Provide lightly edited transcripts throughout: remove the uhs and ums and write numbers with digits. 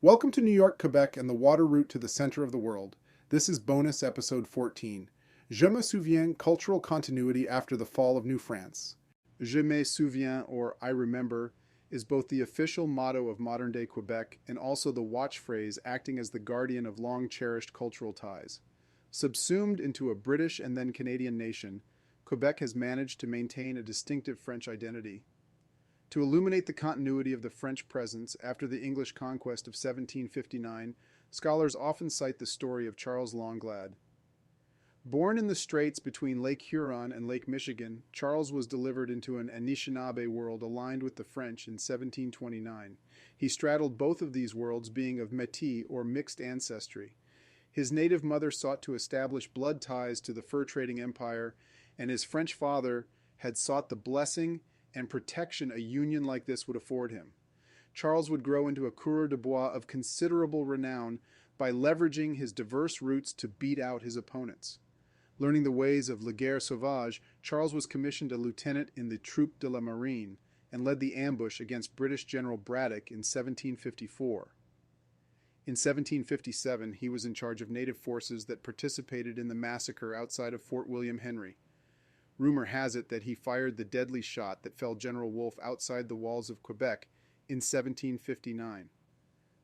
Welcome to New York, Quebec, and the water route to the center of the world. This is bonus episode 14. Je me souviens, cultural continuity after the fall of New France. Je me souviens, or I remember, is both the official motto of modern-day Quebec and also the watch phrase acting as the guardian of long-cherished cultural ties. Subsumed into a British and then Canadian nation, Quebec has managed to maintain a distinctive French identity. To illuminate the continuity of the French presence after the English conquest of 1759, scholars often cite the story of Charles Langlade. Born in the straits between Lake Huron and Lake Michigan, Charles was delivered into an Anishinaabe world aligned with the French in 1729. He straddled both of these worlds, being of Métis or mixed ancestry. His native mother sought to establish blood ties to the fur trading empire, and his French father had sought the blessing and protection a union like this would afford him. Charles would grow into a coureur de bois of considerable renown by leveraging his diverse roots to beat out his opponents. Learning the ways of la guerre sauvage, Charles was commissioned a lieutenant in the Troupe de la Marine and led the ambush against British General Braddock in 1754. In 1757, he was in charge of native forces that participated in the massacre outside of Fort William Henry. Rumor has it that he fired the deadly shot that felled General Wolfe outside the walls of Quebec in 1759.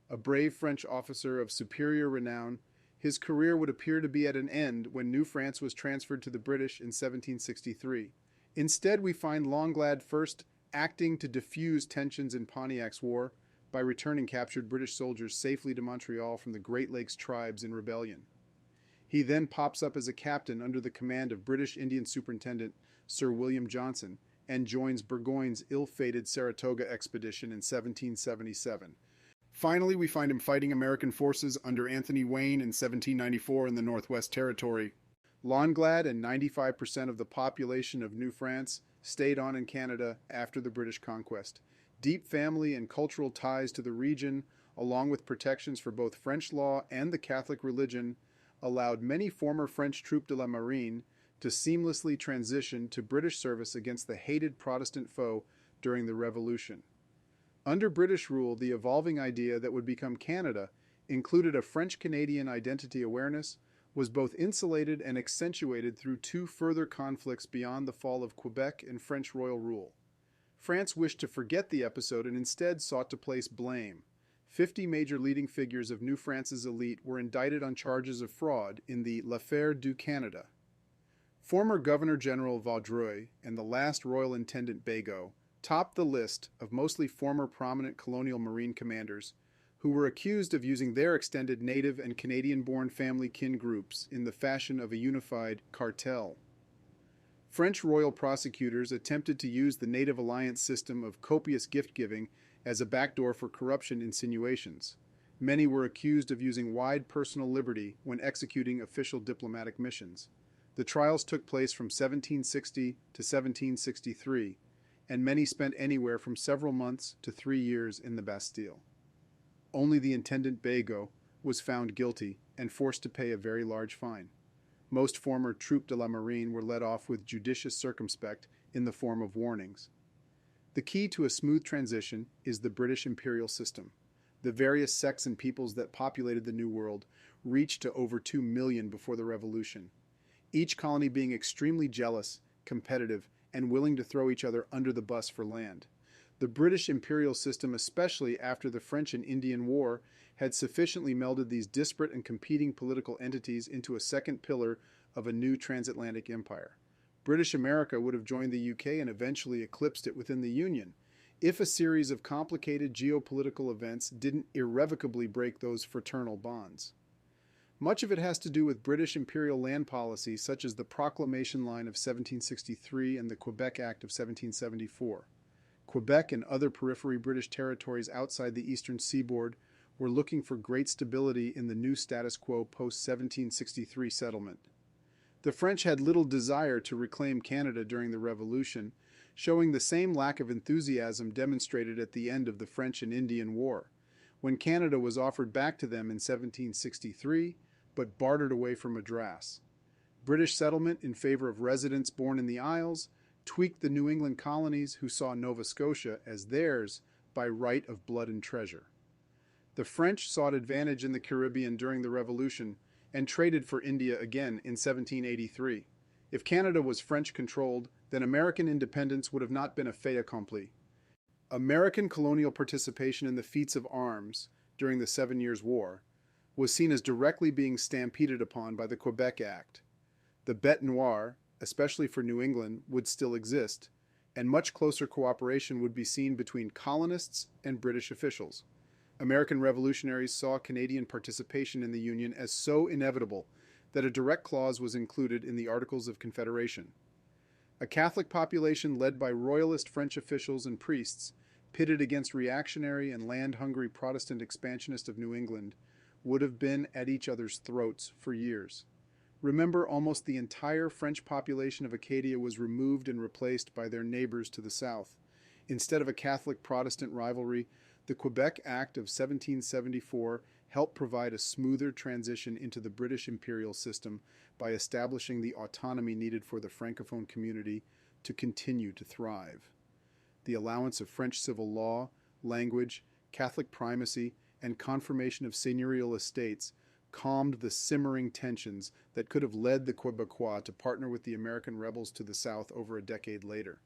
A brave French officer of superior renown, his career would appear to be at an end when New France was transferred to the British in 1763. Instead, we find Langlade first acting to diffuse tensions in Pontiac's War by returning captured British soldiers safely to Montreal from the Great Lakes tribes in rebellion. He then pops up as a captain under the command of British Indian Superintendent Sir William Johnson and joins Burgoyne's ill-fated Saratoga expedition in 1777. Finally, we find him fighting American forces under Anthony Wayne in 1794 in the Northwest Territory. Langlade and 95% of the population of New France stayed on in Canada after the British conquest. Deep family and cultural ties to the region, along with protections for both French law and the Catholic religion, allowed many former French troupes de la marine to seamlessly transition to British service against the hated Protestant foe during the Revolution. Under British rule, the evolving idea that would become Canada included a French-Canadian identity awareness, was both insulated and accentuated through two further conflicts beyond the fall of Quebec and French royal rule. France wished to forget the episode and instead sought to place blame. 50 major leading figures of New France's elite were indicted on charges of fraud in the L'Affaire du Canada. Former Governor-General Vaudreuil and the last Royal Intendant Bagot topped the list of mostly former prominent colonial marine commanders who were accused of using their extended native and Canadian-born family kin groups in the fashion of a unified cartel. French royal prosecutors attempted to use the Native Alliance system of copious gift-giving as a backdoor for corruption insinuations. Many were accused of using wide personal liberty when executing official diplomatic missions. The trials took place from 1760 to 1763, and many spent anywhere from several months to 3 years in the Bastille. Only the Intendant Bagot was found guilty and forced to pay a very large fine. Most former troupes de la marine were let off with judicious circumspect in the form of warnings. The key to a smooth transition is the British imperial system. The various sects and peoples that populated the New World reached to over 2 million before the Revolution, each colony being extremely jealous, competitive, and willing to throw each other under the bus for land. The British imperial system, especially after the French and Indian War, had sufficiently melded these disparate and competing political entities into a second pillar of a new transatlantic empire. British America would have joined the UK and eventually eclipsed it within the Union, if a series of complicated geopolitical events didn't irrevocably break those fraternal bonds. Much of it has to do with British imperial land policy, such as the Proclamation Line of 1763 and the Quebec Act of 1774. Quebec and other periphery British territories outside the eastern seaboard were looking for great stability in the new status quo post-1763 settlement. The French had little desire to reclaim Canada during the Revolution, showing the same lack of enthusiasm demonstrated at the end of the French and Indian War, when Canada was offered back to them in 1763, but bartered away for Madras. British settlement in favor of residents born in the Isles tweaked the New England colonies who saw Nova Scotia as theirs by right of blood and treasure. The French sought advantage in the Caribbean during the Revolution and traded for India again in 1783. If Canada was French-controlled, then American independence would have not been a fait accompli. American colonial participation in the feats of arms during the Seven Years' War was seen as directly being stampeded upon by the Quebec Act. The bête noire, especially for New England, would still exist, and much closer cooperation would be seen between colonists and British officials. American revolutionaries saw Canadian participation in the Union as so inevitable that a direct clause was included in the Articles of Confederation. A Catholic population led by royalist French officials and priests, pitted against reactionary and land-hungry Protestant expansionists of New England, would have been at each other's throats for years. Remember, almost the entire French population of Acadia was removed and replaced by their neighbors to the south. Instead of a Catholic-Protestant rivalry, the Quebec Act of 1774 helped provide a smoother transition into the British imperial system by establishing the autonomy needed for the Francophone community to continue to thrive. The allowance of French civil law, language, Catholic primacy, and confirmation of seigneurial estates calmed the simmering tensions that could have led the Quebecois to partner with the American rebels to the south over a decade later.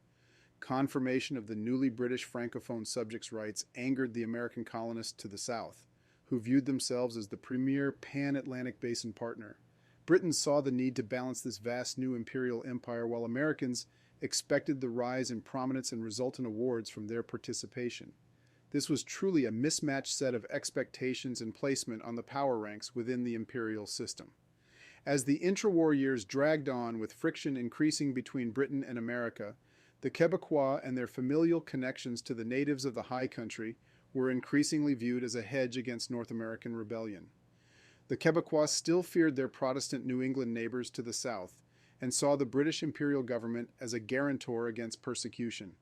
Confirmation of the newly British Francophone subjects' rights angered the American colonists to the south, who viewed themselves as the premier pan-Atlantic basin partner. Britons saw the need to balance this vast new imperial empire, while Americans expected the rise in prominence and resultant awards from their participation. This was truly a mismatched set of expectations and placement on the power ranks within the imperial system. As the intra-war years dragged on, with friction increasing between Britain and America, the Quebecois and their familial connections to the natives of the High Country were increasingly viewed as a hedge against North American rebellion. The Quebecois still feared their Protestant New England neighbors to the south and saw the British imperial government as a guarantor against persecution.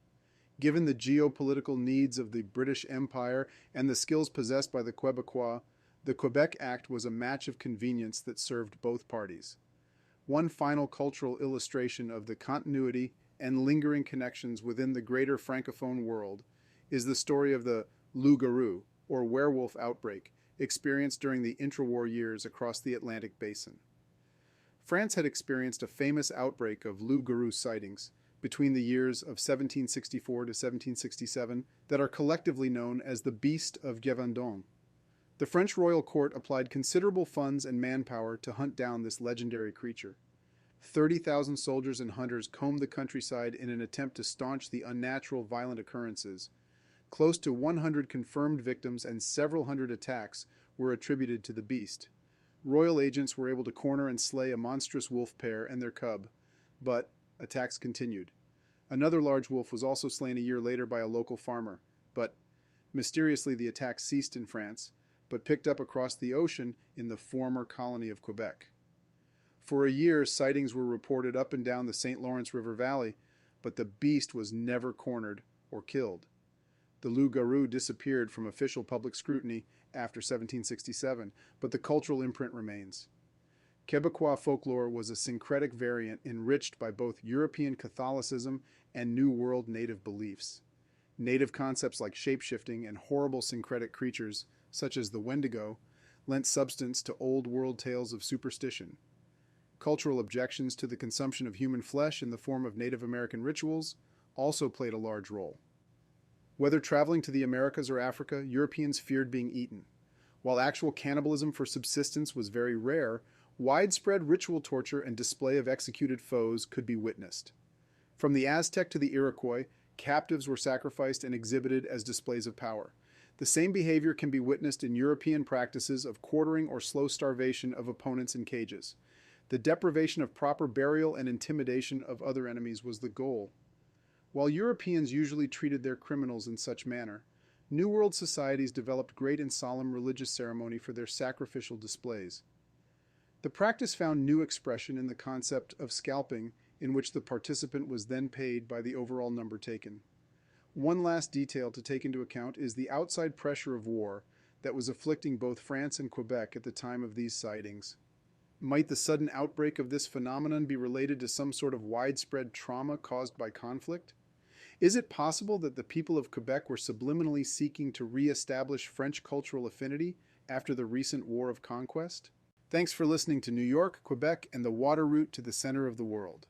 Given the geopolitical needs of the British Empire and the skills possessed by the Quebecois, the Quebec Act was a match of convenience that served both parties. One final cultural illustration of the continuity and lingering connections within the greater Francophone world is the story of the loup-garou, or werewolf outbreak, experienced during the intra-war years across the Atlantic basin. France had experienced a famous outbreak of loup-garou sightings between the years of 1764 to 1767 that are collectively known as the Beast of Gévaudan. The French royal court applied considerable funds and manpower to hunt down this legendary creature. 30,000 soldiers and hunters combed the countryside in an attempt to staunch the unnatural violent occurrences. Close to 100 confirmed victims and several hundred attacks were attributed to the beast. Royal agents were able to corner and slay a monstrous wolf pair and their cub, but attacks continued. Another large wolf was also slain a year later by a local farmer, but mysteriously the attack ceased in France, but picked up across the ocean in the former colony of Quebec. For a year, sightings were reported up and down the St. Lawrence River Valley, but the beast was never cornered or killed. The loup-garou disappeared from official public scrutiny after 1767, but the cultural imprint remains. Quebecois folklore was a syncretic variant enriched by both European Catholicism and New World native beliefs. Native concepts like shape-shifting and horrible syncretic creatures, such as the Wendigo, lent substance to old world tales of superstition. Cultural objections to the consumption of human flesh in the form of Native American rituals also played a large role. Whether traveling to the Americas or Africa, Europeans feared being eaten. While actual cannibalism for subsistence was very rare, widespread ritual torture and display of executed foes could be witnessed. From the Aztec to the Iroquois, captives were sacrificed and exhibited as displays of power. The same behavior can be witnessed in European practices of quartering or slow starvation of opponents in cages. The deprivation of proper burial and intimidation of other enemies was the goal. While Europeans usually treated their criminals in such manner, New World societies developed great and solemn religious ceremony for their sacrificial displays. The practice found new expression in the concept of scalping, in which the participant was then paid by the overall number taken. One last detail to take into account is the outside pressure of war that was afflicting both France and Quebec at the time of these sightings. Might the sudden outbreak of this phenomenon be related to some sort of widespread trauma caused by conflict? Is it possible that the people of Quebec were subliminally seeking to re-establish French cultural affinity after the recent War of Conquest? Thanks for listening to New York, Quebec, and the water route to the center of the world.